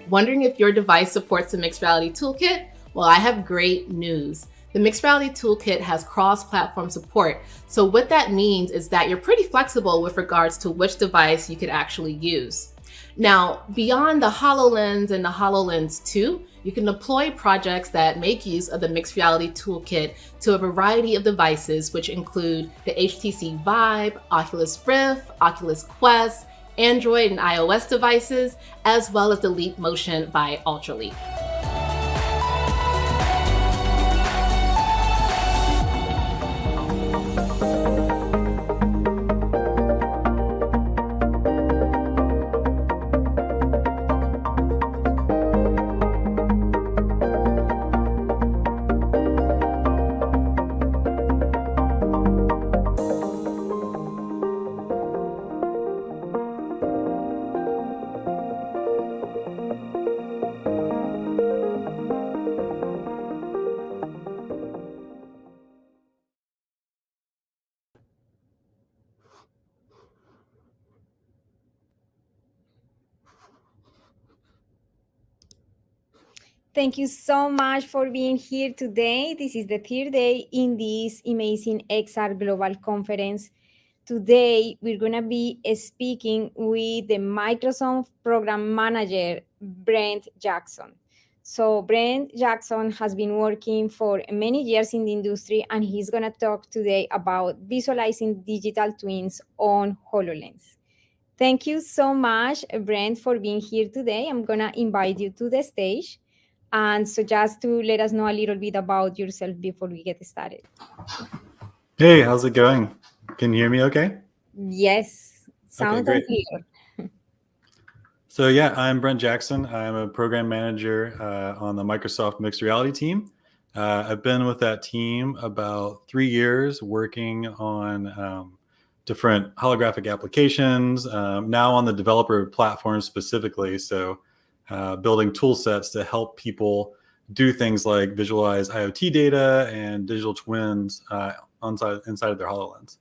Wondering if your device supports the Mixed Reality Toolkit? Well, I have great news. The Mixed Reality Toolkit has cross-platform support. So what that means is that you're pretty flexible with regards to which device you could actually use. Now, beyond the HoloLens and the HoloLens 2, you can deploy projects that make use of the Mixed Reality Toolkit to a variety of devices, which include the HTC Vive, Oculus Rift, Oculus Quest, Android and iOS devices, as well as the Leap Motion by Ultraleap. Thank you so much for being here today. This is the third day in this amazing XR Global Conference. Today, we're going to be speaking with the Microsoft Program Manager, Brent Jackson. So Brent Jackson has been working for many years in the industry, and he's going to talk today about visualizing digital twins on HoloLens. Thank you so much, Brent, for being here today. I'm going to invite you to the stage. And so just to let us know a little bit about yourself before we get started. Hey, how's it going? Can you hear me okay? Yes, sound okay, clear. So yeah, I'm Brent Jackson. I'm a program manager on the Microsoft Mixed Reality team. I've been with that team about 3 years working on different holographic applications, now on the developer platform specifically. So building tool sets to help people do things like visualize IoT data and digital twins inside of their HoloLens.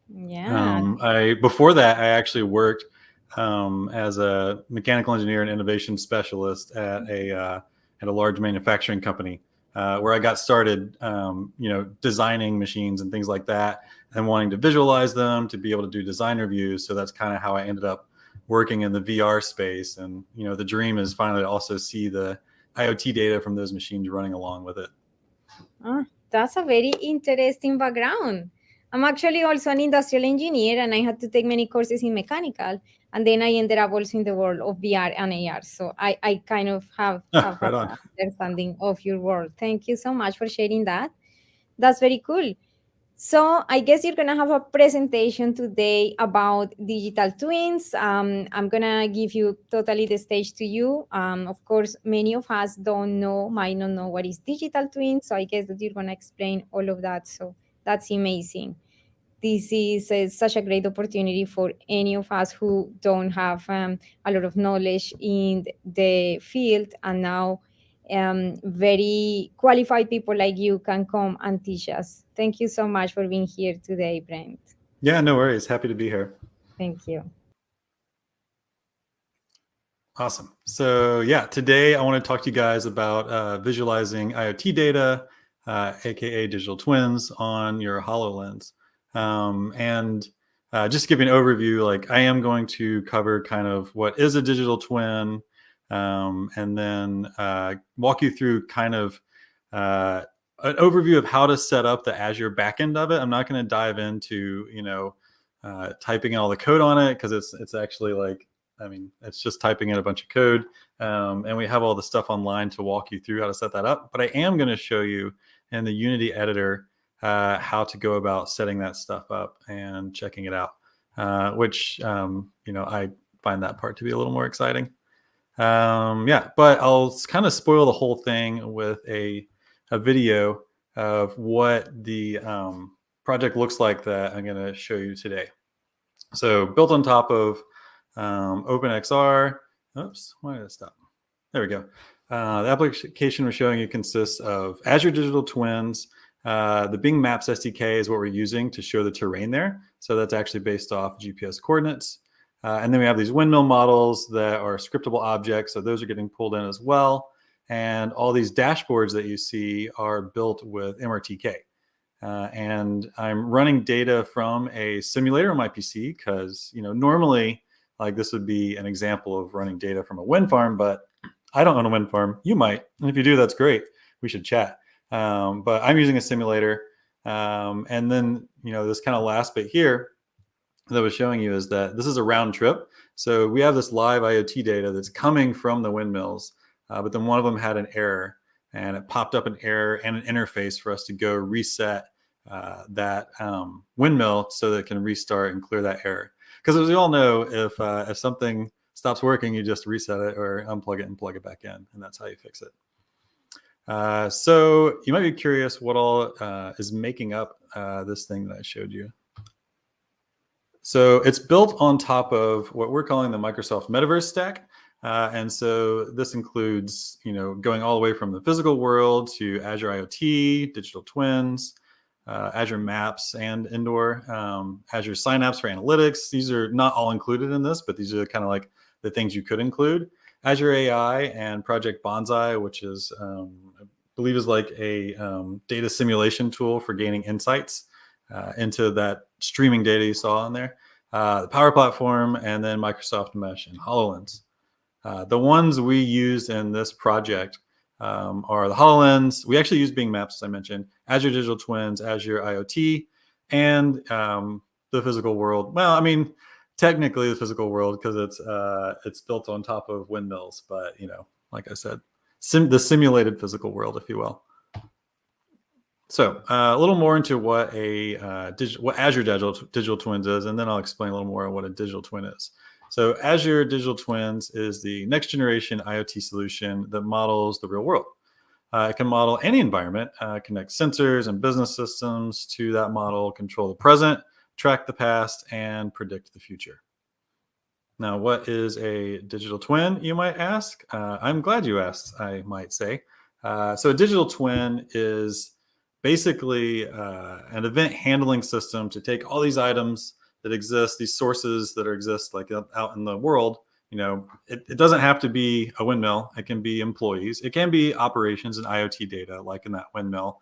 Yeah. Before that, I actually worked as a mechanical engineer and innovation specialist at a large manufacturing company where I got started, designing machines and things like that, and wanting to visualize them to be able to do design reviews. So that's kind of how I ended up working in the VR space. And the dream is finally to also see the IoT data from those machines running along with it. Oh, that's a very interesting background. I'm actually also an industrial engineer, and I had to take many courses in mechanical, and then I ended up also in the world of VR and AR. So I kind of have right an understanding of your world. Thank you so much for sharing that. That's very cool. So I guess you're going to have a presentation today about digital twins. I'm going to give you totally the stage to you. Of course, many of us might not know what is digital twins. So I guess that you're going to explain all of that. So that's amazing. This is such a great opportunity for any of us who don't have a lot of knowledge in the field, and now very qualified people like you can come and teach us. Thank you so much for being here today, Brent. Yeah, no worries. Happy to be here. Thank you. Awesome. So yeah, today I want to talk to you guys about visualizing IoT data, aka digital twins, on your HoloLens. And just to give you an overview, like I am going to cover kind of what is a digital twin, and then walk you through kind of an overview of how to set up the Azure backend of it. I'm not going to dive into typing in all the code on it, because it's actually like, it's just typing in a bunch of code, and we have all the stuff online to walk you through how to set that up. But I am going to show you in the Unity editor how to go about setting that stuff up and checking it out, which I find that part to be a little more exciting. But I'll kind of spoil the whole thing with a video of what the project looks like that I'm going to show you today. So built on top of OpenXR. Oops, why did it stop? There we go. The application we're showing you consists of Azure Digital Twins. The Bing Maps SDK is what we're using to show the terrain there. So that's actually based off GPS coordinates. And then we have these windmill models that are scriptable objects. So those are getting pulled in as well. And all these dashboards that you see are built with MRTK. And I'm running data from a simulator on my PC because, normally, like this would be an example of running data from a wind farm, but I don't own a wind farm. You might. And if you do, that's great. We should chat. But I'm using a simulator. And then, this kind of last bit here that I was showing you is that this is a round trip. So we have this live IoT data that's coming from the windmills, but then one of them had an error, and it popped up an error and an interface for us to go reset that windmill so that it can restart and clear that error. Because as we all know, if something stops working, you just reset it or unplug it and plug it back in, and that's how you fix it. So you might be curious what all is making up this thing that I showed you. So it's built on top of what we're calling the Microsoft Metaverse stack. And so this includes, going all the way from the physical world to Azure IoT, digital twins, Azure Maps and Indoor, Azure Synapse for analytics. These are not all included in this, but these are kind of like the things you could include. Azure AI and Project Bonsai, which is, I believe is like a data simulation tool for gaining insights into that streaming data you saw in there. The Power Platform, and then Microsoft Mesh and HoloLens. The ones we used in this project are the HoloLens. We actually use Bing Maps, as I mentioned, Azure Digital Twins, Azure IoT, and the physical world. Well, I mean, technically the physical world because it's built on top of windmills, but like I said, the simulated physical world, if you will. So a little more into what what Azure Digital Twins is, and then I'll explain a little more on what a digital twin is. So Azure Digital Twins is the next generation IoT solution that models the real world. It can model any environment, connect sensors and business systems to that model, control the present, track the past, and predict the future. Now, what is a digital twin, you might ask? I'm glad you asked, I might say. So a digital twin is basically an event handling system to take all these items that exist, these sources that exist like out in the world. It doesn't have to be a windmill. It can be employees. It can be operations and IoT data, like in that windmill.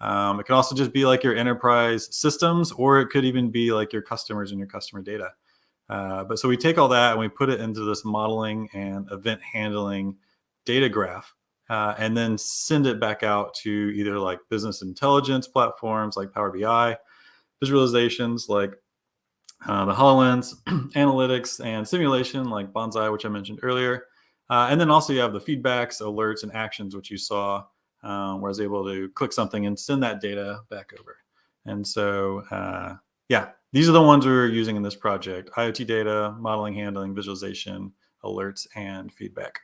It can also just be like your enterprise systems, or it could even be like your customers and your customer data. But so we take all that and we put it into this modeling and event handling data graph, and then send it back out to either like business intelligence platforms like Power BI, visualizations like the HoloLens, analytics and simulation like Bonsai, which I mentioned earlier. And then also you have the feedbacks, alerts, and actions, which you saw, where I was able to click something and send that data back over. And so, yeah, these are the ones we were using in this project: IoT data, modeling, handling, visualization, alerts, and feedback.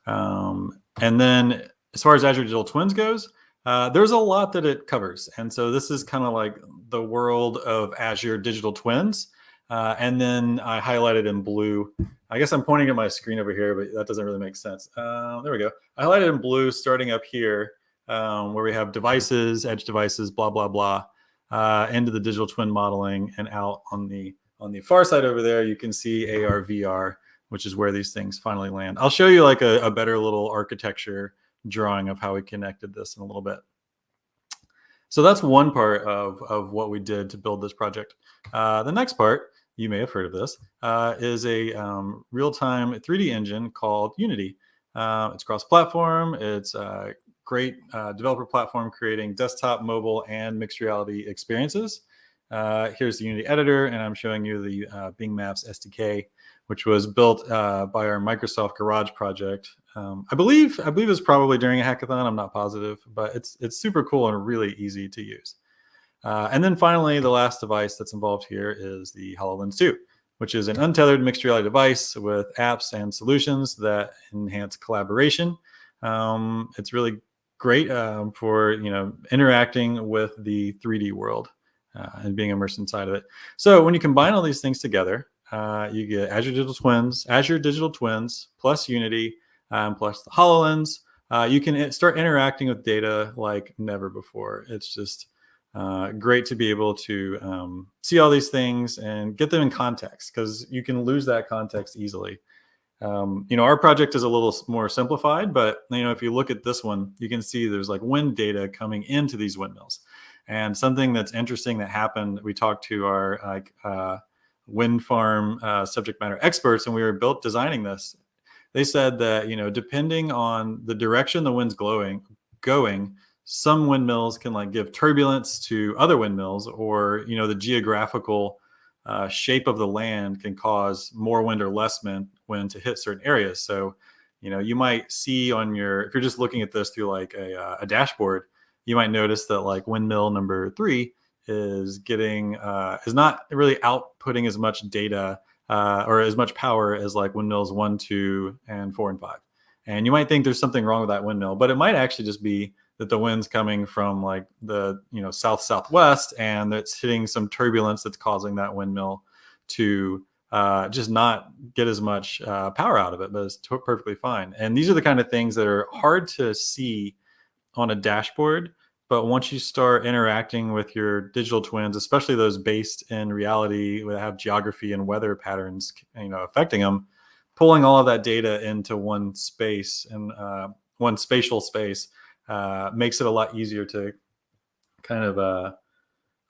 And then as far as Azure Digital Twins goes, there's a lot that it covers. And so this is kind of like the world of Azure Digital Twins. And then I highlighted in blue. I guess I'm pointing at my screen over here, but that doesn't really make sense. There we go. I highlighted in blue starting up here, where we have devices, edge devices, blah, blah, blah, into the digital twin modeling, and out on the far side over there, you can see AR, VR, which is where these things finally land. I'll show you like a better little architecture drawing of how we connected this in a little bit. So that's one part of what we did to build this project. The next part, you may have heard of this, is a real-time 3D engine called Unity. It's cross-platform. It's a great developer platform creating desktop, mobile, and mixed reality experiences. Here's the Unity editor, and I'm showing you the Bing Maps SDK, which was built by our Microsoft Garage project. I believe it was probably during a hackathon. I'm not positive, but it's super cool and really easy to use. And then finally, the last device that's involved here is the HoloLens 2, which is an untethered mixed reality device with apps and solutions that enhance collaboration. It's really great for interacting with the 3D world and being immersed inside of it. So when you combine all these things together, you get Azure Digital Twins plus Unity, plus the HoloLens. You can start interacting with data like never before. It's just great to be able to see all these things and get them in context, because you can lose that context easily. Our project is a little more simplified, but if you look at this one, you can see there's like wind data coming into these windmills. And something that's interesting that happened, we talked to our wind farm subject matter experts, and we were designing this. They said that depending on the direction the wind's going, some windmills can like give turbulence to other windmills, or the geographical shape of the land can cause more wind or less wind to hit certain areas. So you might see on if you're just looking at this through like a dashboard, you might notice that like windmill number 3 is not really outputting as much data or as much power as like windmills 1, 2, and 4 and 5. And you might think there's something wrong with that windmill, but it might actually just be that the wind's coming from like the south southwest, and it's hitting some turbulence that's causing that windmill to just not get as much power out of it, but it's perfectly fine. And these are the kind of things that are hard to see on a dashboard, but once you start interacting with your digital twins, especially those based in reality that have geography and weather patterns affecting them, pulling all of that data into one space and one spatial space makes it a lot easier to kind of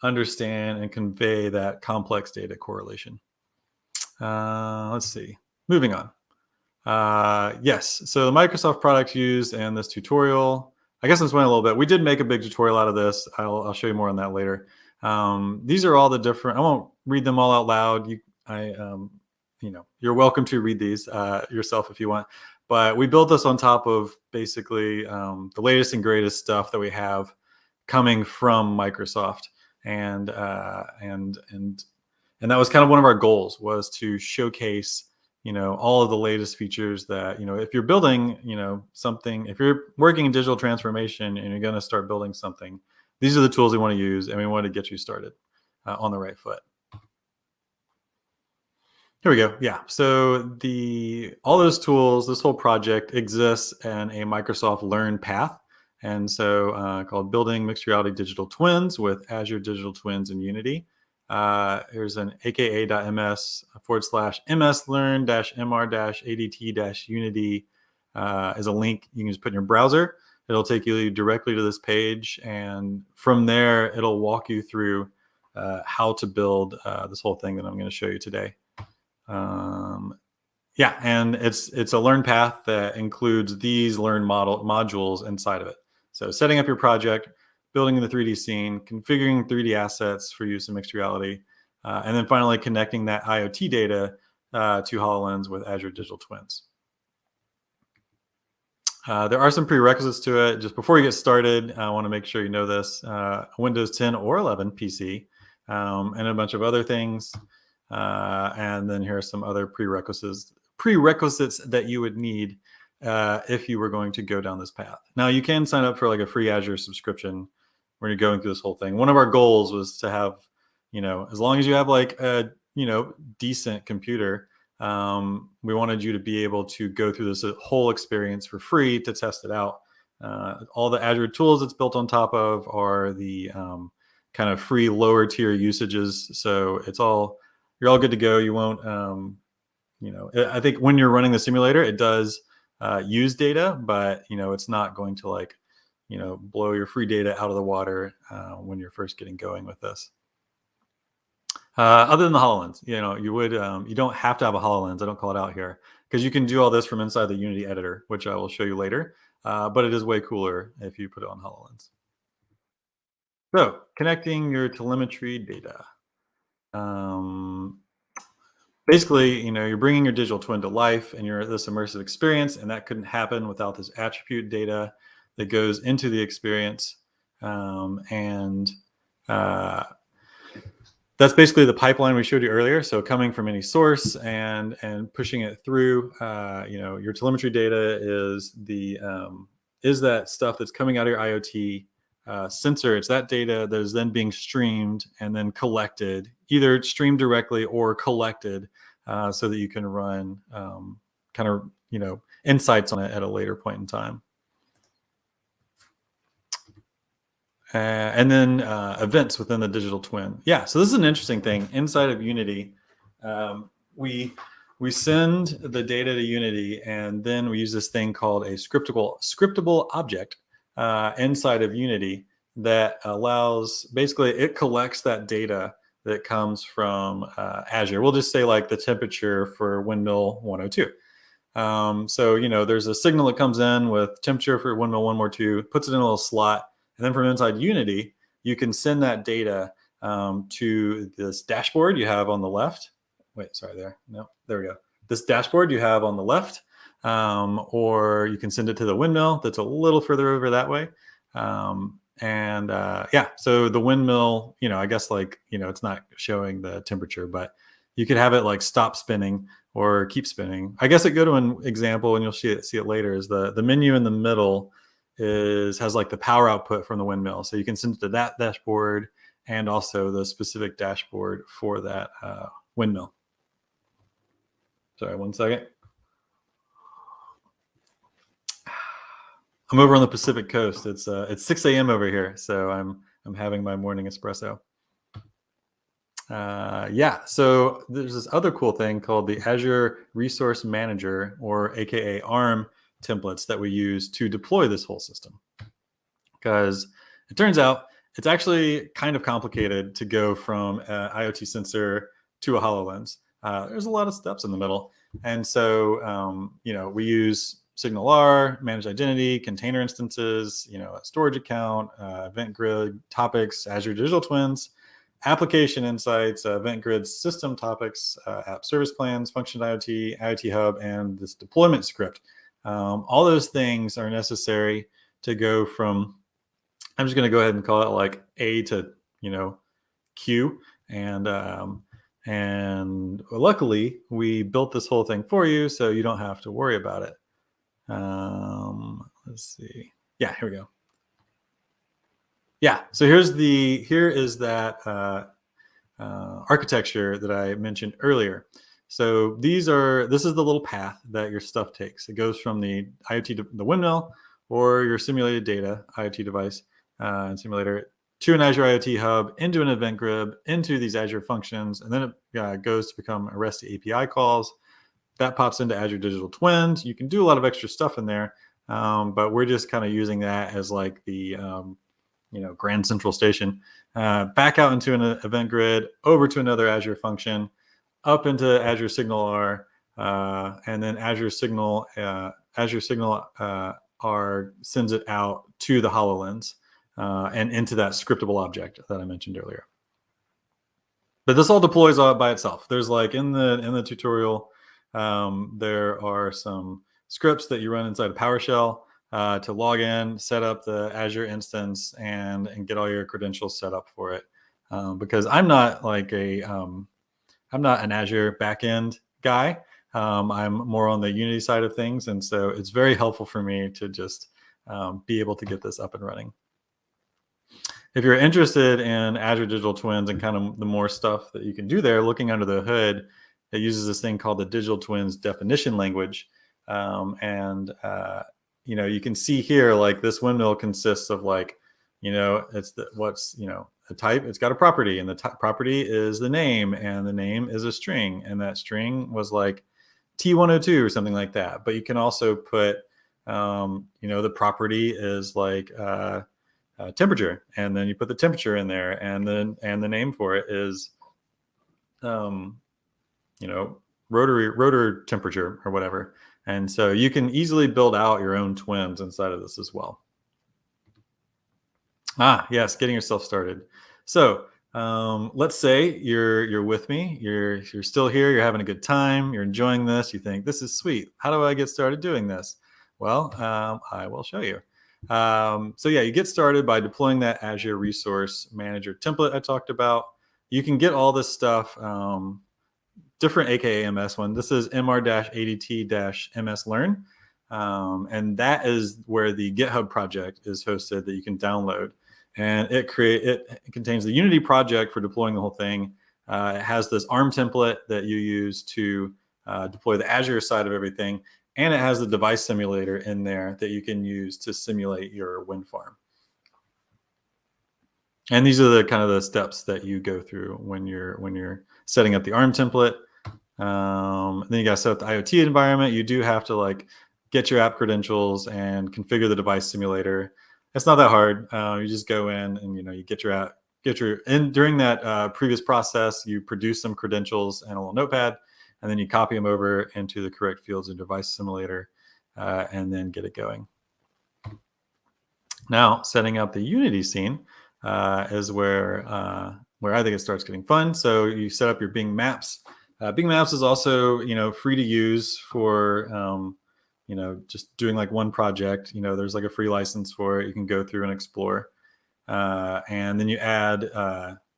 understand and convey that complex data correlation. Let's see. Moving on. Yes, so the Microsoft products used in this tutorial, I guess I'm swaying a little bit. We did make a big tutorial out of this. I'll show you more on that later. These are all the different, I won't read them all out loud. You're welcome to read these yourself if you want. But we built this on top of basically the latest and greatest stuff that we have coming from Microsoft, and that was kind of one of our goals, was to showcase all of the latest features that if you're building something, if you're working in digital transformation and you're going to start building something, these are the tools we want to use, and we want to get you started on the right foot. Here we go. Yeah. So all those tools, this whole project exists in a Microsoft Learn path. And so called Building Mixed Reality Digital Twins with Azure Digital Twins and Unity. Here's an aka.ms/mslearn-mr-adt-unity is a link you can just put in your browser. It'll take you directly to this page. And from there, it'll walk you through how to build this whole thing that I'm going to show you today. Yeah, and it's a learn path that includes these learn modules inside of it. So setting up your project, building the 3D scene, configuring 3D assets for use in mixed reality, and then finally connecting that IoT data to HoloLens with Azure Digital Twins. There are some prerequisites to it. Just before you get started, I want to make sure you know this. Windows 10 or 11 PC, and a bunch of other things. And then here are some other prerequisites that you would need if you were going to go down this path. Now, you can sign up for like a free Azure subscription when you're going through this whole thing. One of our goals was to have, as long as you have like a, decent computer, we wanted you to be able to go through this whole experience for free to test it out. All the Azure tools it's built on top of are the kind of free lower tier usages. So you're all good to go. You won't, I think when you're running the simulator, it does use data, but it's not going to like, blow your free data out of the water when you're first getting going with this. Other than the HoloLens, you don't have to have a HoloLens. I don't call it out here because you can do all this from inside the Unity editor, which I will show you later. But it is way cooler if you put it on HoloLens. So connecting your telemetry data. Basically, you're bringing your digital twin to life and you're this immersive experience, and that couldn't happen without this attribute data that goes into the experience. That's basically the pipeline we showed you earlier. So coming from any source and pushing it through, your telemetry data is that stuff that's coming out of your IoT sensor. It's that data that is then being streamed and then collected, either streamed directly or collected, so that you can run kind of insights on it at a later point in time. and then events within the digital twin. Yeah, so this is an interesting thing. Inside of Unity, we send the data to Unity, and then we use this thing called a scriptable object inside of Unity that allows, basically, it collects that data that comes from Azure. We'll just say like the temperature for windmill 102. So, there's a signal that comes in with temperature for windmill 102, puts it in a little slot, and then from inside Unity, you can send that data to this dashboard you have on the left. Wait, sorry, there. No, there we go. This dashboard you have on the left, or you can send it to the windmill that's a little further over that way. Yeah, so the windmill, I guess it's not showing the temperature, but you could have it like stop spinning or keep spinning. I guess a good one example, and you'll see it later, is the menu in the middle has like the power output from the windmill. So you can send it to that dashboard and also the specific dashboard for that windmill. Sorry, 1 second. I'm over on the Pacific Coast. It's 6 a.m. over here, so I'm having my morning espresso. Yeah, so there's this other cool thing called the Azure Resource Manager, or AKA ARM templates, that we use to deploy this whole system. Because it turns out it's actually kind of complicated to go from an IoT sensor to a HoloLens. There's a lot of steps in the middle. And so, we use SignalR, managed identity, container instances, a storage account, event grid, topics, Azure Digital Twins, application insights, event grid, system topics, app service plans, function IoT, IoT hub, and this deployment script. All those things are necessary to go from, I'm just going to go ahead and call it like A to, Q. And luckily, we built this whole thing for you, so you don't have to worry about it. Let's see. Yeah, here we go. Yeah, so here is that architecture that I mentioned earlier. So this is the little path that your stuff takes. It goes from the IoT, the windmill, or your simulated data IoT device and simulator, to an Azure IoT hub, into an event grid, into these Azure functions, and then it goes to become REST API calls. That pops into Azure Digital Twins. You can do a lot of extra stuff in there, but we're just kind of using that as like the Grand Central Station. Back out into an event grid, over to another Azure function, up into Azure SignalR, and then Azure Signal R sends it out to the HoloLens and into that scriptable object that I mentioned earlier. But this all deploys all by itself. There's like in the tutorial, there are some scripts that you run inside of PowerShell to log in, set up the Azure instance, and get all your credentials set up for it. Because I'm not like I'm not an Azure backend guy. I'm more on the Unity side of things, and so it's very helpful for me to just be able to get this up and running. If you're interested in Azure Digital Twins and kind of the more stuff that you can do there, looking under the hood, it uses this thing called the Digital Twins definition language. You can see here, like this windmill consists of like, it's a type, it's got a property, and the property is the name, and the name is a string, and that string was like T102 or something like that. But you can also put, the property is like temperature, and then you put the temperature in there, and the name for it is, rotor temperature or whatever. And so you can easily build out your own twins inside of this as well. Yes, getting yourself started. So let's say you're with me, you're still here, you're having a good time, you're enjoying this, you think this is sweet. How do I get started doing this? Well, I will show you. So yeah, you get started by deploying that Azure Resource Manager template I talked about. You can get all this stuff, different AKA MS one. This is mr-adt-ms learn. And that is where the GitHub project is hosted that you can download. And it contains the Unity project for deploying the whole thing. It has this ARM template that you use to deploy the Azure side of everything. And it has the device simulator in there that you can use to simulate your wind farm. And these are the kind of the steps that you go through when you're setting up the ARM template. Then you got to set up the IoT environment. You do have to like get your app credentials and configure the device simulator. It's not that hard. You just go in and you get your app, and during that previous process, you produce some credentials and a little notepad, and then you copy them over into the correct fields in device simulator, and then get it going. Now, setting up the Unity scene is where I think it starts getting fun. So you set up your Bing Maps. Bing Maps is also free to use for just doing like one project. There's like a free license for it. You can go through and explore, and then you add.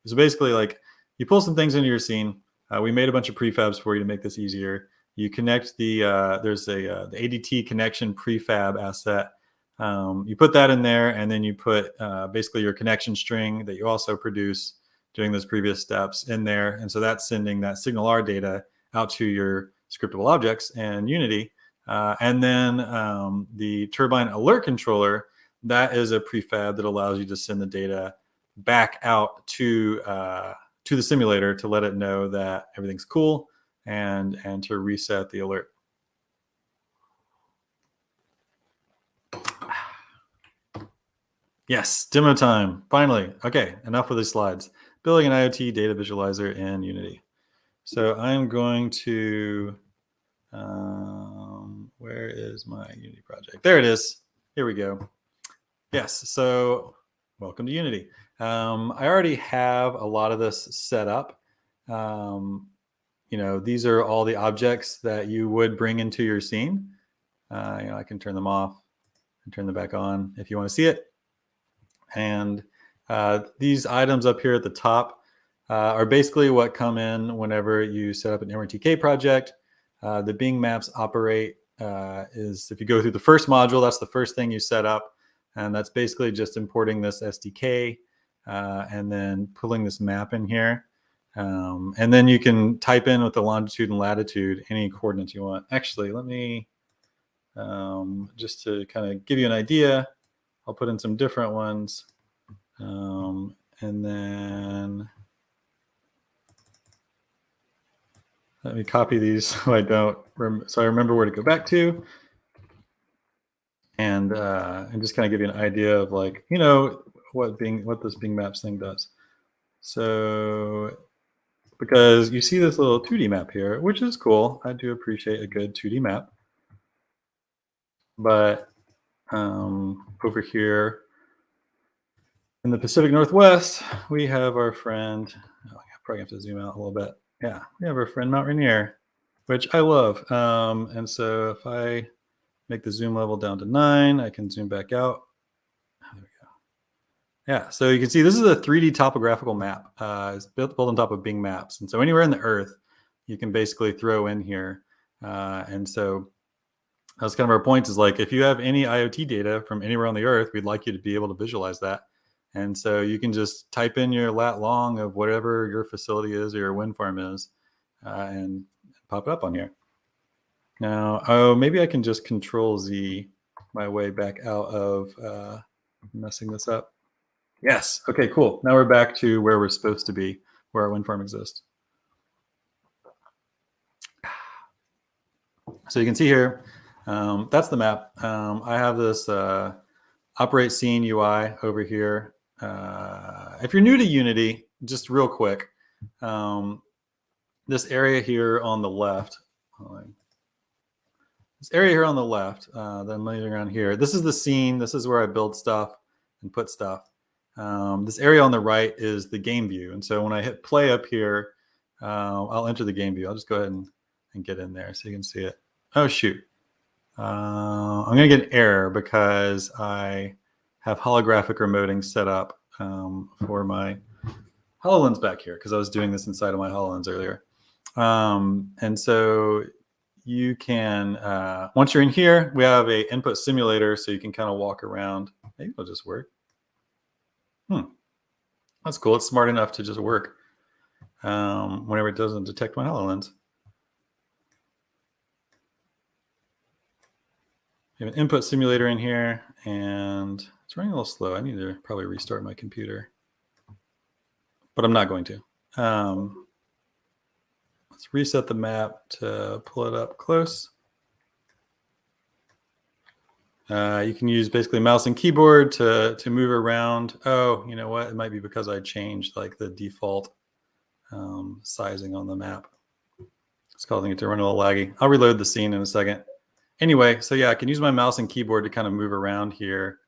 So basically, like you pull some things into your scene. We made a bunch of prefabs for you to make this easier. You connect the there's the ADT connection prefab asset. You put that in there, and then you put basically your connection string that you also produce doing those previous steps in there. And so that's sending that SignalR data out to your scriptable objects in Unity. And then the turbine alert controller, that is a prefab that allows you to send the data back out to the simulator to let it know that everything's cool and to reset the alert. Yes, demo time, finally. Okay, enough of these slides. Building an IoT data visualizer in Unity. So I'm going to, where is my Unity project? There it is. Here we go. Yes, so welcome to Unity. I already have a lot of this set up. These are all the objects that you would bring into your scene. I can turn them off and turn them back on if you want to see it. And these items up here at the top are basically what come in whenever you set up an MRTK project. The Bing Maps operate is if you go through the first module, that's the first thing you set up. And that's basically just importing this SDK and then pulling this map in here. And then you can type in with the longitude and latitude any coordinates you want. Actually, let me, just to kind of give you an idea, I'll put in some different ones. And then let me copy these so I remember where to go back to. And just kind of give you an idea of like, what this Bing Maps thing does. So, because you see this little 2D map here, which is cool. I do appreciate a good 2D map. But over here in the Pacific Northwest, we have our friend, I probably have to zoom out a little bit. Yeah, we have our friend Mount Rainier, which I love. And so if I make the zoom level down to 9, I can zoom back out. There we go. Yeah, so you can see this is a 3D topographical map. It's built on top of Bing Maps. And so anywhere in the Earth, you can basically throw in here. And so that's kind of our point is like, if you have any IoT data from anywhere on the Earth, we'd like you to be able to visualize that. And so you can just type in your lat long of whatever your facility is or your wind farm is and pop it up on here. Now, maybe I can just Control Z my way back out of messing this up. Yes. Okay, cool. Now we're back to where we're supposed to be, where our wind farm exists. So you can see here, that's the map. I have this operate scene UI over here. If you're new to Unity, just real quick, this area here on the left, that I'm laying around here, this is the scene. This is where I build stuff and put stuff. This area on the right is the game view. And so when I hit play up here, I'll enter the game view. I'll just go ahead and get in there so you can see it. Oh, shoot. I'm going to get an error because I have holographic remoting set up for my HoloLens back here because I was doing this inside of my HoloLens earlier. And so you can, once you're in here, we have a input simulator so you can kind of walk around. Maybe it'll just work. That's cool. It's smart enough to just work whenever it doesn't detect my HoloLens. We have an input simulator in here, and it's running a little slow. I need to probably restart my computer. but I'm not going to. Let's reset the map to pull it up close. You can use basically mouse and keyboard to move around. Oh, you know what? It might be because I changed like the default sizing on the map. It's causing it to run a little laggy. I'll reload the scene in a second. Anyway, so yeah, I can use my mouse and keyboard to kind of move around here.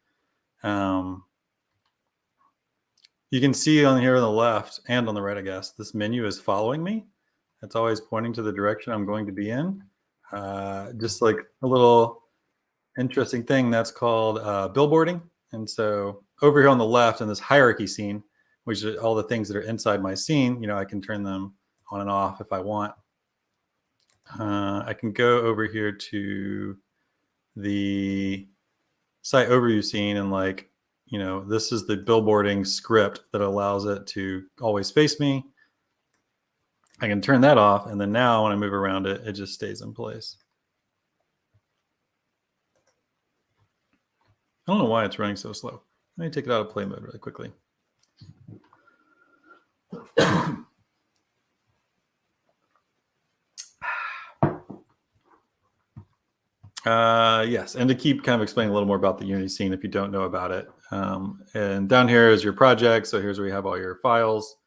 You can see on here on the left and on the right, I guess, this menu is following me. It's always pointing to the direction I'm going to be in. Just like a little interesting thing that's called billboarding. And so over here on the left in this hierarchy scene, which is all the things that are inside my scene, you know, I can turn them on and off if I want. I can go over here to the site overview scene and like, you know, this is the billboarding script that allows it to always face me. I can turn that off. And then now when I move around it, it just stays in place. I don't know why it's running so slow. Let me take it out of play mode really quickly. Yes, and to keep kind of explaining a little more about the Unity scene if you don't know about it. And down here is your project. So here's where you have all your files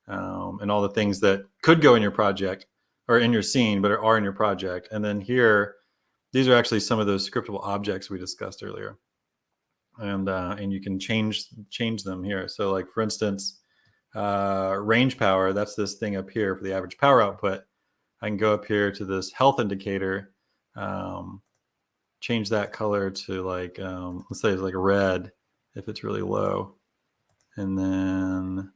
and all the things that could go in your project or in your scene, but are in your project. And then here, these are actually some of those scriptable objects we discussed earlier. And you can change them here. So like, for instance, range power, that's this thing up here for the average power output. I can go up here to this health indicator, change that color to like, let's say it's like red if it's really low. And then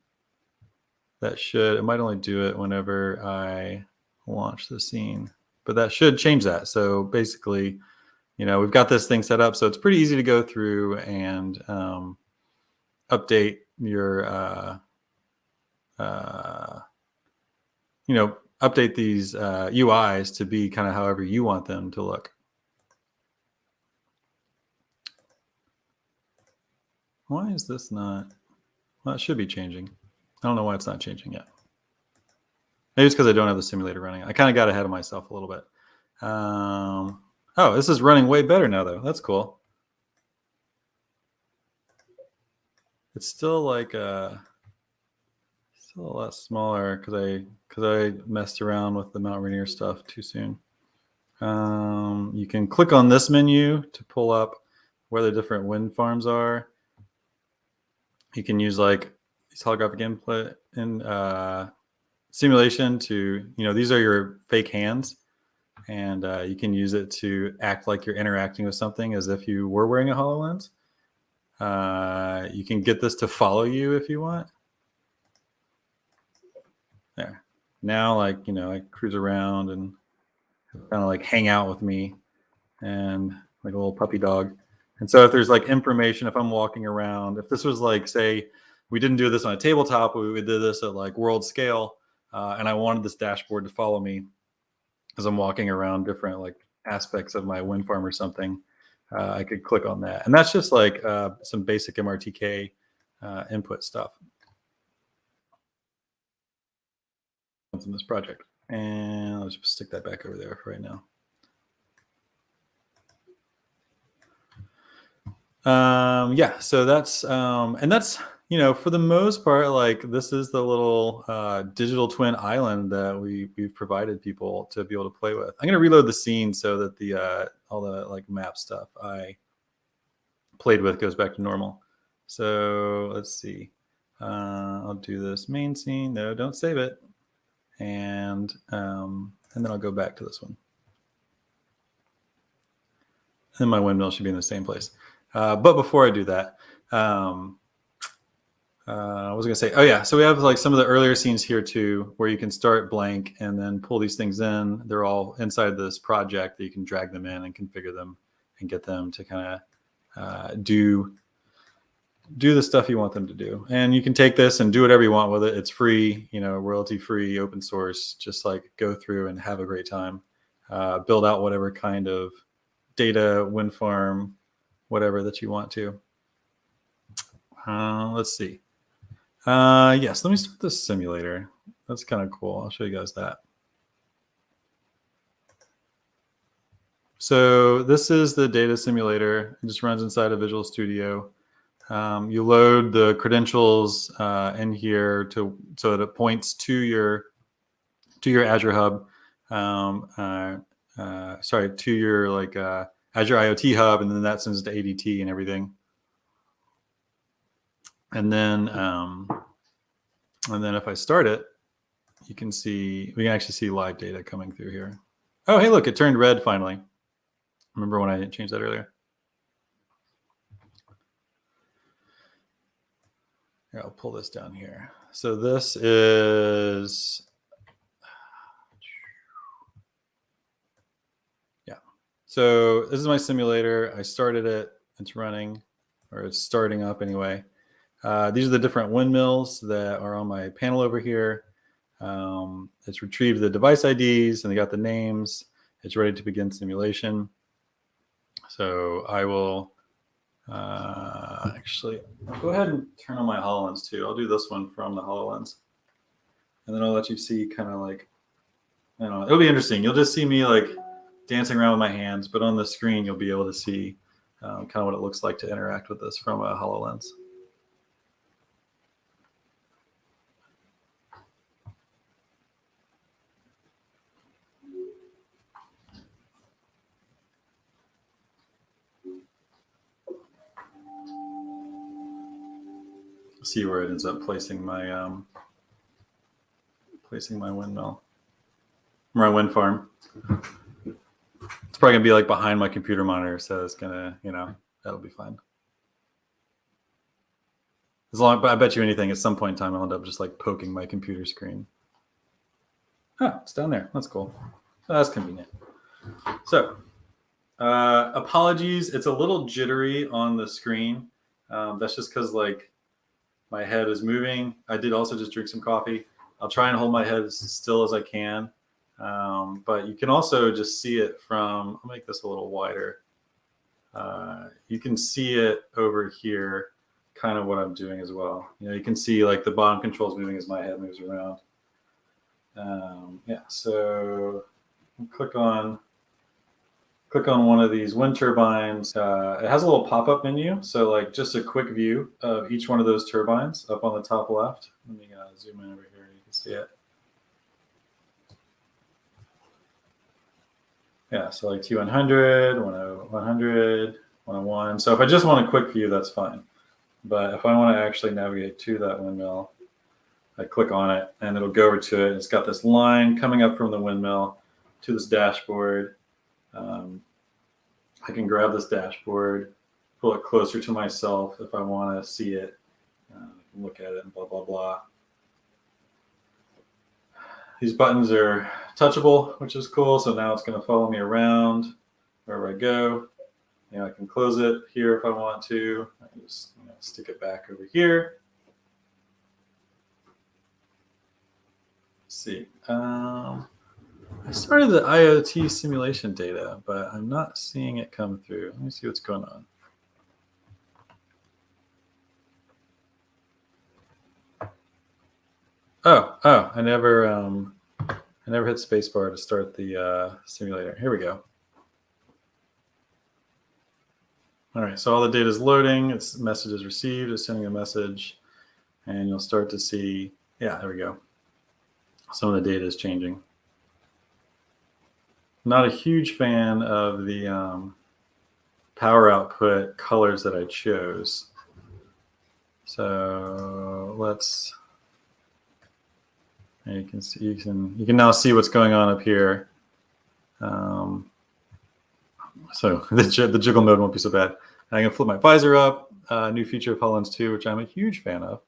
that should, it might only do it whenever I launch the scene, but that should change that. So basically, you know, we've got this thing set up, so it's pretty easy to go through and update your, you know, update these UIs to be kind of however you want them to look. Why is this not? Well, it should be changing. I don't know why it's not changing yet. Maybe it's because I don't have the simulator running. I kind of got ahead of myself a little bit. Oh, this is running way better now, though. That's cool. It's still like still a lot smaller because I messed around with the Mount Rainier stuff too soon. You can click on this menu to pull up where the different wind farms are. You can use like these holographic input and simulation to, you know, these are your fake hands. And you can use it to act like you're interacting with something as if you were wearing a HoloLens. You can get this to follow you if you want. There. Now, like, you know, I cruise around and kind of like hang out with me and like a little puppy dog. And so if there's like information, if I'm walking around, if this was like, say, we didn't do this on a tabletop, we did this at like world scale, and I wanted this dashboard to follow me as I'm walking around different like aspects of my wind farm or something, I could click on that. And that's just like some basic MRTK input stuff in this project. And let's just stick that back over there for right now. Yeah, so that's, and that's, you know, for the most part, like this is the little digital twin island that we've provided people to be able to play with. I'm going to reload the scene so that the all the like map stuff I played with goes back to normal. So let's see. I'll do this main scene. No, don't save it. And then I'll go back to this one. And my windmill should be in the same place. But before I do that, I was going to say, oh yeah, so we have like some of the earlier scenes here too, where you can start blank and then pull these things in. They're all inside this project that you can drag them in and configure them and get them to kind of do the stuff you want them to do. And you can take this and do whatever you want with it. It's free, you know, royalty free, open source, just like go through and have a great time. Build out whatever kind of data, wind farm, whatever that you want to. Let's see. Yes, let me start the simulator. That's kind of cool. I'll show you guys that. So this is the data simulator. It just runs inside of Visual Studio. You load the credentials in here so that it points to your Azure Hub. Sorry, to your Azure IoT Hub, and then that sends it to ADT and everything. And then if I start it, we can actually see live data coming through here. Oh, hey, look, it turned red finally. Remember when I changed that earlier? Here, I'll pull this down here. So this is, yeah. So this is my simulator. I started it. It's running, or it's starting up anyway. These are the different windmills that are on my panel over here. It's retrieved the device IDs and they got the names. It's ready to begin simulation. So I will actually, I'll go ahead and turn on my HoloLens too. I'll do this one from the HoloLens. And then I'll let you see kind of like, I don't know, it'll be interesting. You'll just see me like dancing around with my hands, but on the screen, you'll be able to see kind of what it looks like to interact with this from a HoloLens. See where it ends up placing my windmill, my wind farm. It's probably gonna be like behind my computer monitor, so it's gonna, that'll be fine. But I bet you anything, at some point in time, I'll end up just like poking my computer screen. Oh, it's down there. That's cool. Oh, that's convenient. So, apologies. It's a little jittery on the screen. That's just because like my head is moving. I did also just drink some coffee. I'll try and hold my head as still as I can. But you can also just see it from, I'll make this a little wider. You can see it over here, kind of what I'm doing as well. You can see like the bottom controls moving as my head moves around. So click on one of these wind turbines. It has a little pop-up menu. So like just a quick view of each one of those turbines up on the top left. Let me zoom in over here. You can see it. Yeah, so like T100, 100, 101. So if I just want a quick view, that's fine. But if I want to actually navigate to that windmill, I click on it and it'll go over to it. It's got this line coming up from the windmill to this dashboard. I can grab this dashboard, pull it closer to myself if I want to see it, look at it, and blah, blah, blah. These buttons are touchable, which is cool. So now it's going to follow me around wherever I go. I can close it here if I want to. I can just stick it back over here. Let's see. I started the IoT simulation data, but I'm not seeing it come through. Let me see what's going on. Oh, I never hit spacebar to start the simulator. Here we go. All right, so all the data is loading. Its message is received. It's sending a message, and you'll start to see, yeah, there we go. Some of the data is changing. Not a huge fan of the power output colors that I chose. So let's. You can see, you can now see what's going on up here. So the jiggle mode won't be so bad. And I can flip my visor up. New feature of HoloLens 2, which I'm a huge fan of.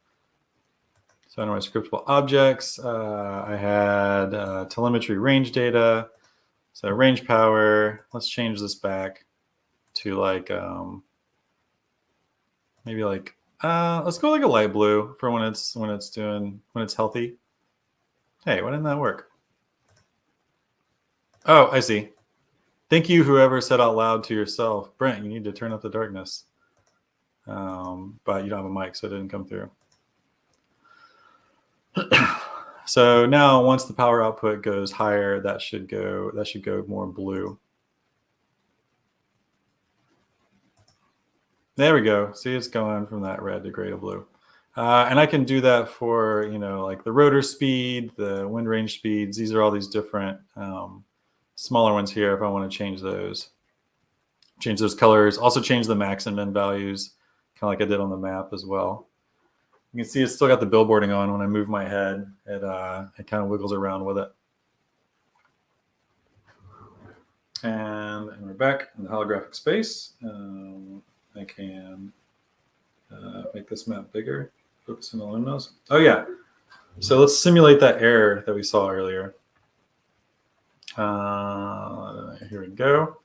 So under my scriptable objects, I had telemetry range data. So range power. Let's change this back to like maybe like let's go like a light blue for when it's healthy. Hey, why didn't that work? Oh, I see. Thank you, whoever said out loud to yourself, Brent, you need to turn up the darkness. But you don't have a mic, so it didn't come through. So now once the power output goes higher, that should go more blue. There we go. See, it's going from that red to gray to blue. And I can do that for, like the rotor speed, the wind range speeds. These are all these different smaller ones here if I want to change those. Change those colors. Also change the max and min values, kind of like I did on the map as well. You can see it's still got the billboarding on. When I move my head, it kind of wiggles around with it. And we're back in the holographic space. I can make this map bigger, focus on the windmills. Oh yeah, so let's simulate that error that we saw earlier. Here we go.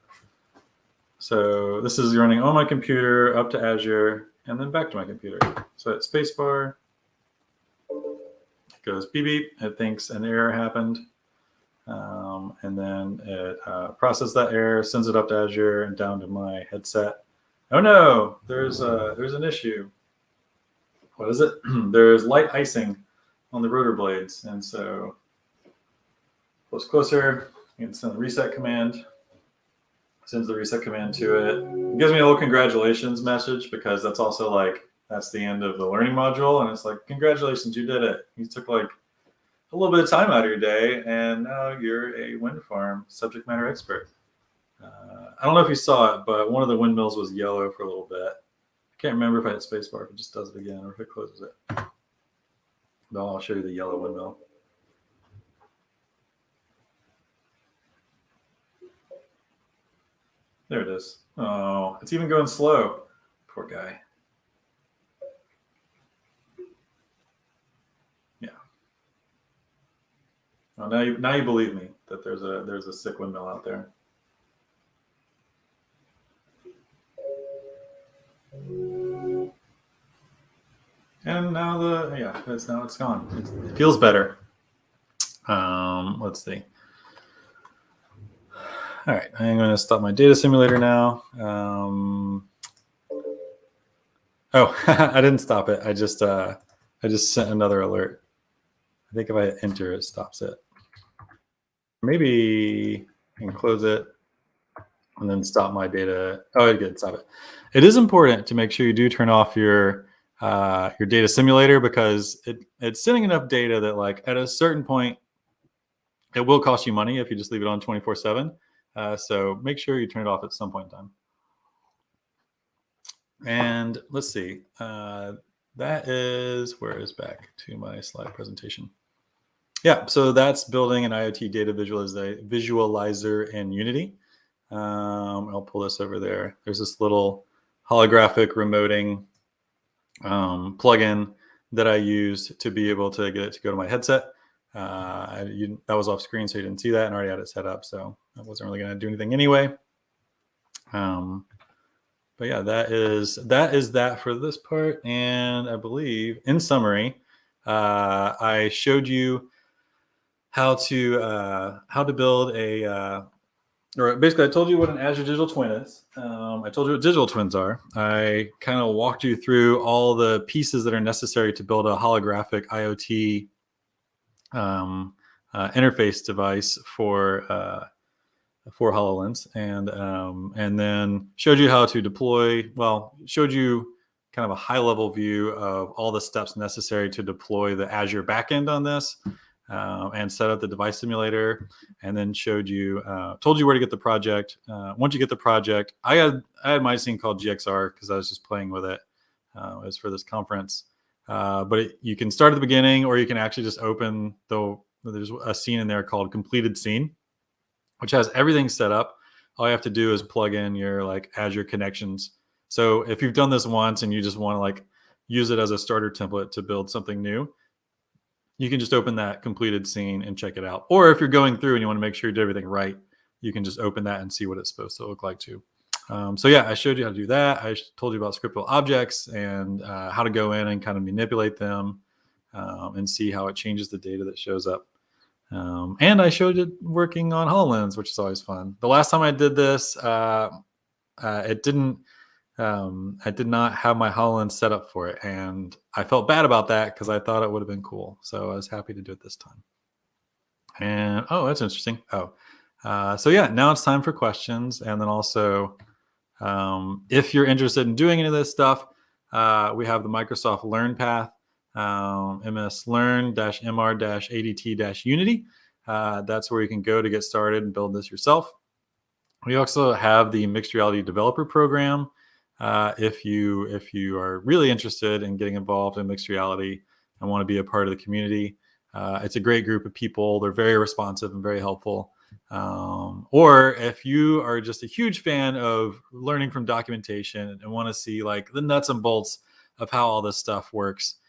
So this is running on my computer, up to Azure, and then back to my computer. So at spacebar, it goes beep beep, it thinks an error happened. And then it processes that error, sends it up to Azure and down to my headset. Oh no, there's an issue. What is it? There's light icing on the rotor blades, and so closer. You can send the reset command. Sends the reset command to it. It gives me a little congratulations message because that's also like that's the end of the learning module, and it's like congratulations, you did it. You took like a little bit of time out of your day, and now you're a wind farm subject matter expert. I don't know if you saw it, but one of the windmills was yellow for a little bit. I can't remember if I hit spacebar, if it just does it again, or if it closes it. But I'll show you the yellow windmill. There it is. Oh, it's even going slow. Poor guy. Yeah. Well, now you believe me that there's a sick windmill out there. And now it's gone. It feels better. Let's see. All right, I'm going to stop my data simulator now. Oh, I didn't stop it. I just sent another alert. I think if I hit enter, it stops it. Maybe I can close it and then stop my data. Oh, it did stop it. It is important to make sure you do turn off your data simulator because it's sending enough data that like at a certain point, it will cost you money if you just leave it on 24/7. So make sure you turn it off at some point in time. And let's see, that is, where is back to my slide presentation. Yeah, so that's building an IoT data visualizer in Unity. I'll pull this over there. There's this little holographic remoting plugin that I use to be able to get it to go to my headset. That was off screen, so you didn't see that, and I already had it set up, so I wasn't really going to do anything anyway. But yeah, that is that for this part. And I believe, in summary, I showed you how to build or basically I told you what an Azure Digital Twin is. I told you what digital twins are. I kind of walked you through all the pieces that are necessary to build a holographic IoT interface device for HoloLens, and then showed you how to deploy. Well, showed you kind of a high-level view of all the steps necessary to deploy the Azure backend on this, and set up the device simulator, and then told you where to get the project. Once you get the project, I had my scene called GXR because I was just playing with it. It was for this conference, but you can start at the beginning, or you can actually just open there's a scene in there called completed scene, which has everything set up. All you have to do is plug in your like Azure connections. So if you've done this once and you just want to like use it as a starter template to build something new, you can just open that completed scene and check it out. Or if you're going through and you want to make sure you did everything right, you can just open that and see what it's supposed to look like too. So yeah, I showed you how to do that. I told you about scriptable objects and how to go in and kind of manipulate them and see how it changes the data that shows up. And I showed it working on HoloLens, which is always fun. The last time I did this, it didn't I did not have my HoloLens set up for it, and I felt bad about that because I thought it would have been cool. So I was happy to do it this time. And oh, that's interesting. So yeah, now it's time for questions, and then also, if you're interested in doing any of this stuff, we have the Microsoft Learn path, MS Learn-MR-ADT-Unity. That's where you can go to get started and build this yourself. We also have the Mixed Reality Developer Program. If you are really interested in getting involved in mixed reality and want to be a part of the community, it's a great group of people. They're very responsive and very helpful. Or if you are just a huge fan of learning from documentation and want to see like the nuts and bolts of how all this stuff works,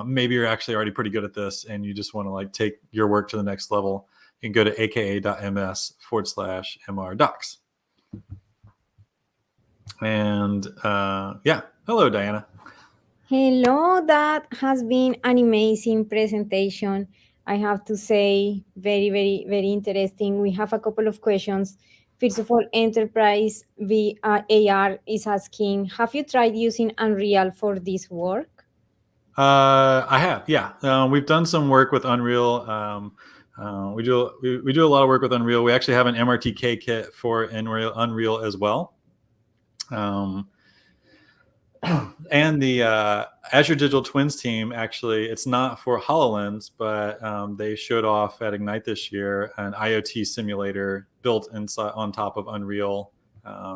maybe you're actually already pretty good at this and you just want to like take your work to the next level, you can go to aka.ms/MR docs. And yeah, hello, Diana. Hello, that has been an amazing presentation. I have to say, very, very, very interesting. We have a couple of questions. First of all, Enterprise AR is asking, have you tried using Unreal for this work? I have, yeah. We've done some work with Unreal. We do a lot of work with Unreal. We actually have an MRTK kit for Unreal as well. And the Azure Digital Twins team, actually, it's not for HoloLens, but they showed off at Ignite this year an IoT simulator built inside on top of Unreal.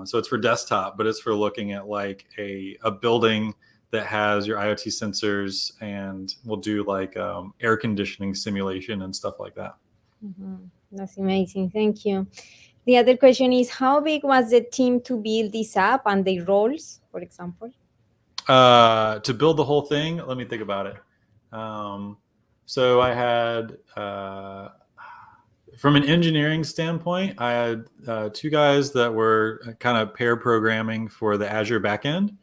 So it's for desktop, but it's for looking at like a building that has your IoT sensors, and will do like air conditioning simulation and stuff like that. Mm-hmm. That's amazing. Thank you. The other question is, how big was the team to build this app and the roles, for example? To build the whole thing, let me think about it. So I had, from an engineering standpoint, I had 2 guys that were kind of pair programming for the Azure backend.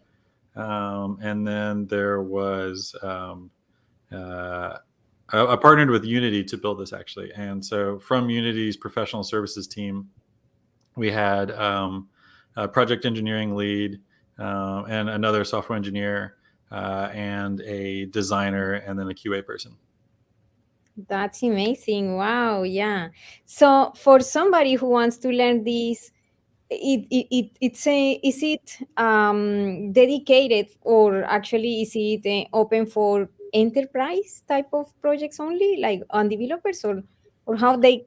And then there was, I partnered with Unity to build this actually. And so from Unity's professional services team, we had a project engineering lead, and another software engineer, and a designer, and then a QA person. That's amazing. Wow. Yeah. So for somebody who wants to learn this, is it dedicated, or actually is it open for enterprise type of projects only, like on developers, or how they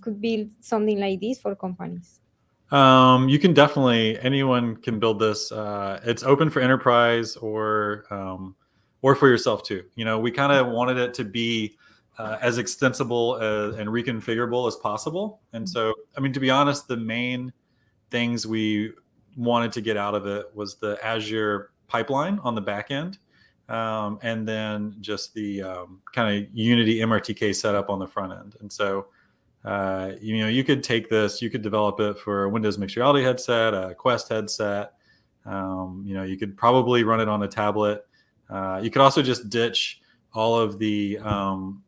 could build something like this for companies? You can definitely, anyone can build this. It's open for enterprise or for yourself too. We kind of wanted it to be as extensible and reconfigurable as possible. And so, I mean, to be honest, the main things we wanted to get out of it was the Azure pipeline on the back end, and then just the kind of Unity MRTK setup on the front end. And so, you could take this, you could develop it for a Windows Mixed Reality headset, a Quest headset. You could probably run it on a tablet. You could also just ditch all of the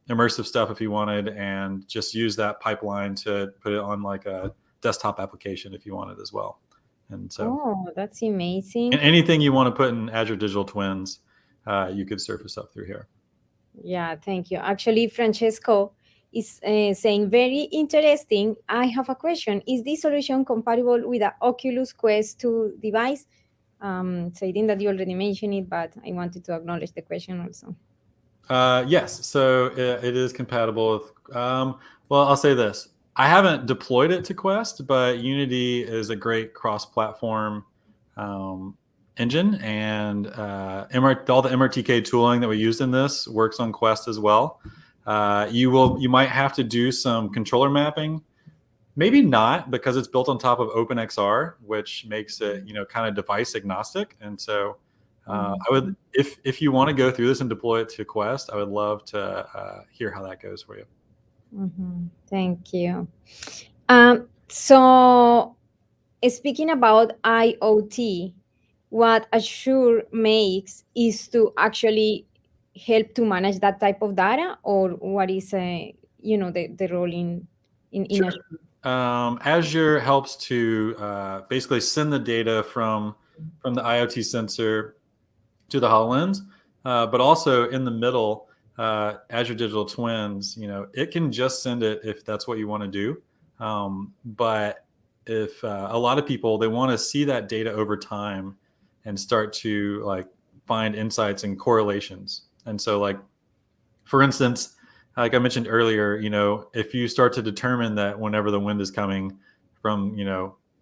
immersive stuff if you wanted, and just use that pipeline to put it on like a desktop application if you wanted as well. And so, Oh, that's amazing. and anything you want to put in Azure Digital Twins, you could surface up through here. Yeah, thank you. Actually, Francesco is saying, very interesting. I have a question. Is this solution compatible with the Oculus Quest 2 device? So I think that you already mentioned it, but I wanted to acknowledge the question also. Yes, so it is compatible with, well, I'll say this. I haven't deployed it to Quest, but Unity is a great cross-platform engine, and all the MRTK tooling that we used in this works on Quest as well. You might have to do some controller mapping, maybe not, because it's built on top of OpenXR, which makes it kind of device agnostic. And so I would, if you want to go through this and deploy it to Quest, I would love to hear how that goes for you. Mm-hmm. Thank you. So speaking about IoT, what Azure makes is to actually help to manage that type of data, or what is the role in Sure. Azure? Azure helps to basically send the data from from the IoT sensor to the HoloLens, but also in the middle, Azure Digital Twins, it can just send it if that's what you want to do. But if a lot of people, they want to see that data over time and start to like find insights and correlations. And so like, for instance, like I mentioned earlier, if you start to determine that whenever the wind is coming from,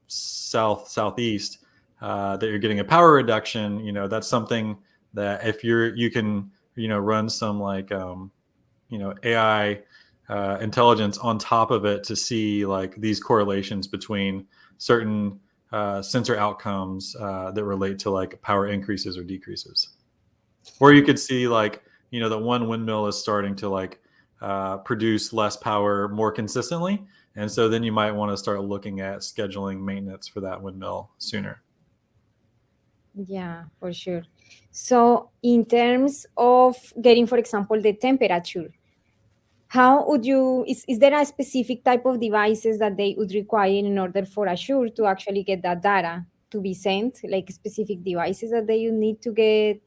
southeast, that you're getting a power reduction, that's something that if you can, run some like, AI intelligence on top of it to see like these correlations between certain sensor outcomes that relate to like power increases or decreases. Or you could see like, that one windmill is starting to like produce less power more consistently. And so then you might want to start looking at scheduling maintenance for that windmill sooner. Yeah, for sure. So in terms of getting, for example, the temperature, how would you, is there a specific type of devices that they would require in order for Azure to actually get that data to be sent, like specific devices that they need to get,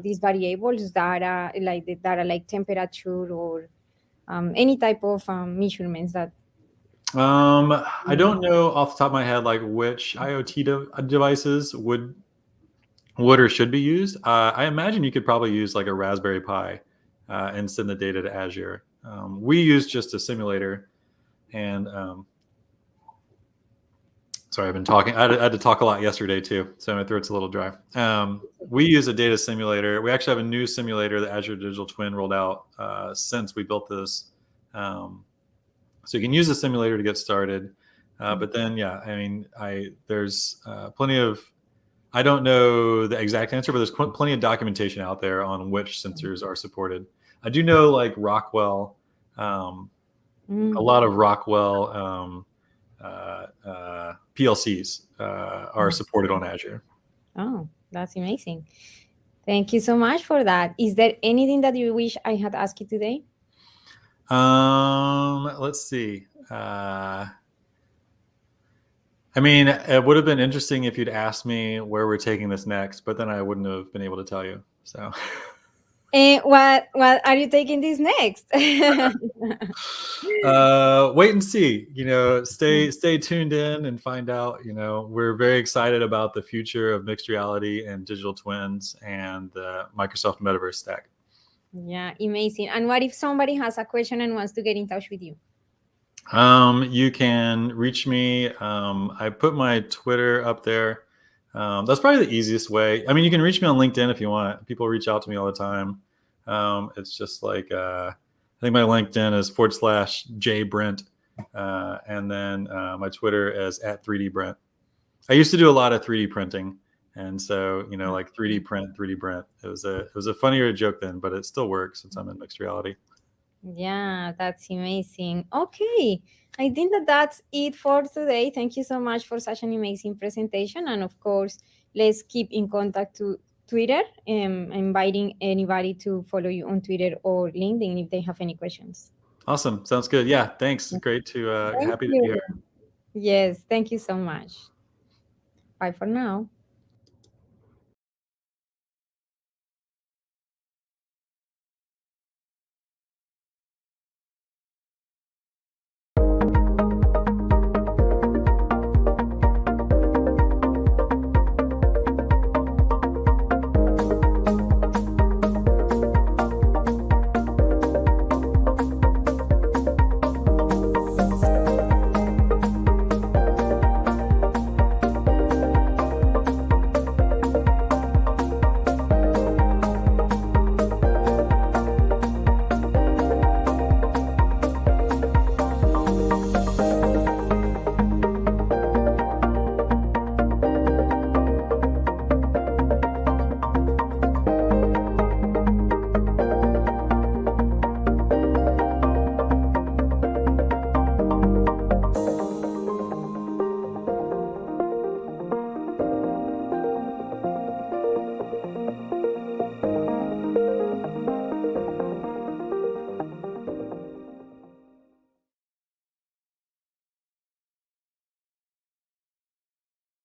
these variables data, like the data like temperature or any type of measurements that? I don't know off the top of my head, like which IoT devices would or should be used. I imagine you could probably use like a Raspberry Pi and send the data to Azure. We use just a simulator, and sorry, I've been talking. I had to talk a lot yesterday too, so my throat's a little dry. We use a data simulator. We actually have a new simulator that Azure Digital Twin rolled out since we built this. So you can use the simulator to get started, but then yeah, I mean, there's plenty of. I don't know the exact answer, but there's plenty of documentation out there on which sensors are supported. I do know like Rockwell, a lot of Rockwell PLCs are supported on Azure. Oh, that's amazing. Thank you so much for that. Is there anything that you wish I had asked you today? Let's see. I mean, it would have been interesting if you'd asked me where we're taking this next, but then I wouldn't have been able to tell you. So, What are you taking this next? wait and see. Stay tuned in and find out. We're very excited about the future of mixed reality and digital twins and the Microsoft Metaverse stack. Yeah, amazing. And what if somebody has a question and wants to get in touch with you? You can reach me. I put my Twitter up there. That's probably the easiest way. I mean, you can reach me on LinkedIn if you want. People reach out to me all the time. It's just like, I think my LinkedIn is /JBrent. And then my Twitter is @3dbrent. I used to do a lot of 3D printing. And so, like 3D print, 3D Brent. It was a funnier joke then, but it still works since I'm in mixed reality. Yeah, that's amazing. Okay, I think that's it for today. Thank you so much for such an amazing presentation. And of course, let's keep in contact to Twitter. Inviting anybody to follow you on Twitter or LinkedIn if they have any questions. Awesome. Sounds good. Yeah, thanks. Great to happy to be here. Yes, thank you so much. Bye for now.